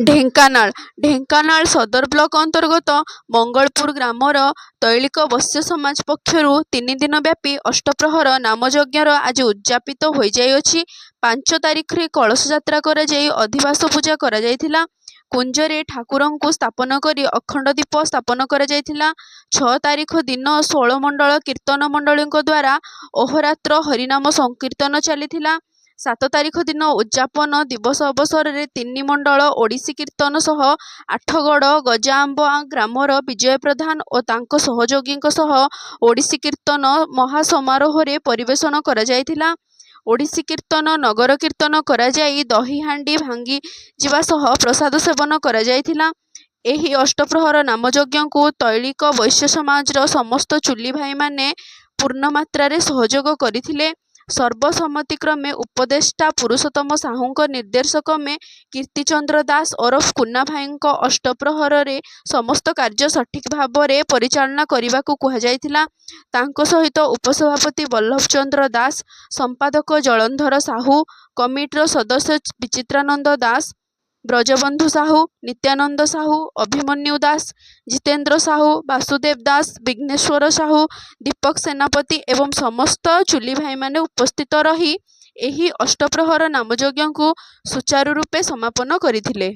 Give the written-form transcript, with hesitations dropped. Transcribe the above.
ଢେଙ୍କାନାଳ ସଦର ବ୍ଲକ ଅନ୍ତର୍ଗତ ମଙ୍ଗଳପୁର ଗ୍ରାମର ତୈଳିକ ବୈଶ୍ୟ ସମାଜ ପକ୍ଷରୁ 3 ଦିନ ବ୍ୟାପୀ ଅଷ୍ଟପ୍ରହର ନାମଯଜ୍ଞର ଆଜି ଉଦ୍ଯାପିତ ହୋଇଯାଇଅଛି। 5 ତାରିଖରେ କଳସ ଯାତ୍ରା କରାଯାଇ ଅଧିବାସ ପୂଜା କରାଯାଇଥିଲା। କୁଞ୍ଜରେ ଠାକୁରଙ୍କୁ ସ୍ଥାପନ କରି ଅଖଣ୍ଡ ଦୀପ ସ୍ଥାପନ କରାଯାଇଥିଲା। 6 ତାରିଖ ଦିନ 16 ମଣ୍ଡଳ କୀର୍ତ୍ତନ ମଣ୍ଡଳୀଙ୍କ ଦ୍ୱାରା ଅହୋରାତ୍ର ହରିନାମ ସଂକୀର୍ତ୍ତନ ଚାଲିଥିଲା। 7 ତାରିଖ ଦିନ ଉଦ୍ଯାପନ ଦିବସ ଅବସରରେ 3 ମଣ୍ଡଳ ଓଡ଼ିଶୀ କୀର୍ତ୍ତନ ସହ ଆଠଗଡ଼ ଗଜାଆମ୍ବ ଗ୍ରାମର ବିଜୟ ପ୍ରଧାନ ଓ ତାଙ୍କ ସହଯୋଗୀଙ୍କ ସହ ଓଡ଼ିଶୀ କୀର୍ତ୍ତନ ମହାସମାରୋହରେ ପରିବେଷଣ କରାଯାଇଥିଲା। ଓଡ଼ିଶୀ କୀର୍ତ୍ତନ ନଗର କୀର୍ତ୍ତନ କରାଯାଇ ଦହିହାଣ୍ଡି ଭାଙ୍ଗିଯିବା ସହ ପ୍ରସାଦ ସେବନ କରାଯାଇଥିଲା। ଏହି ଅଷ୍ଟପ୍ରହର ନାମଯଜ୍ଞକୁ ତୈଳିକ ବୈଶ୍ୟ ସମାଜର ସମସ୍ତ ଚୁଲି ଭାଇମାନେ ପୂର୍ଣ୍ଣ ମାତ୍ରାରେ ସହଯୋଗ କରିଥିଲେ। ସର୍ବସମ୍ମତିକ୍ରମେ ଉପଦେଷ୍ଟା ପୁରୁଷୋତ୍ତମ ସାହୁଙ୍କ ନିର୍ଦ୍ଦେଶକ୍ରମେ କୀର୍ତ୍ତିଚନ୍ଦ୍ର ଦାସ ଓରଫ କୁନା ଭାଇଙ୍କ ଅଷ୍ଟପ୍ରହରରେ ସମସ୍ତ କାର୍ଯ୍ୟ ସଠିକ ଭାବରେ ପରିଚାଳନା କରିବାକୁ କୁହାଯାଇଥିଲା। ତାଙ୍କ ସହିତ ଉପସଭାପତି ବଲ୍ଲଭ ଚନ୍ଦ୍ର ଦାସ, ସମ୍ପାଦକ ଜଳନ୍ଧର ସାହୁ, କମିଟିର ସଦସ୍ୟ ବିଚିତ୍ରାନନ୍ଦ ଦାସ, ବ୍ରଜବନ୍ଧୁ ସାହୁ, ନିତ୍ୟାନନ୍ଦ ସାହୁ, ଅଭିମନ୍ୟୁ ଦାସ, ଜିତେନ୍ଦ୍ର ସାହୁ, ବାସୁଦେବ ଦାସ, ବିଘ୍ନେଶ୍ୱର ସାହୁ, ଦୀପକ ସେନାପତି ଏବଂ ସମସ୍ତ ଚୁଲି ଭାଇମାନେ ଉପସ୍ଥିତ ରହି ଏହି ଅଷ୍ଟପ୍ରହର ନାମଯଜ୍ଞକୁ ସୁଚାରୁ ରୂପେ ସମାପନ କରିଥିଲେ।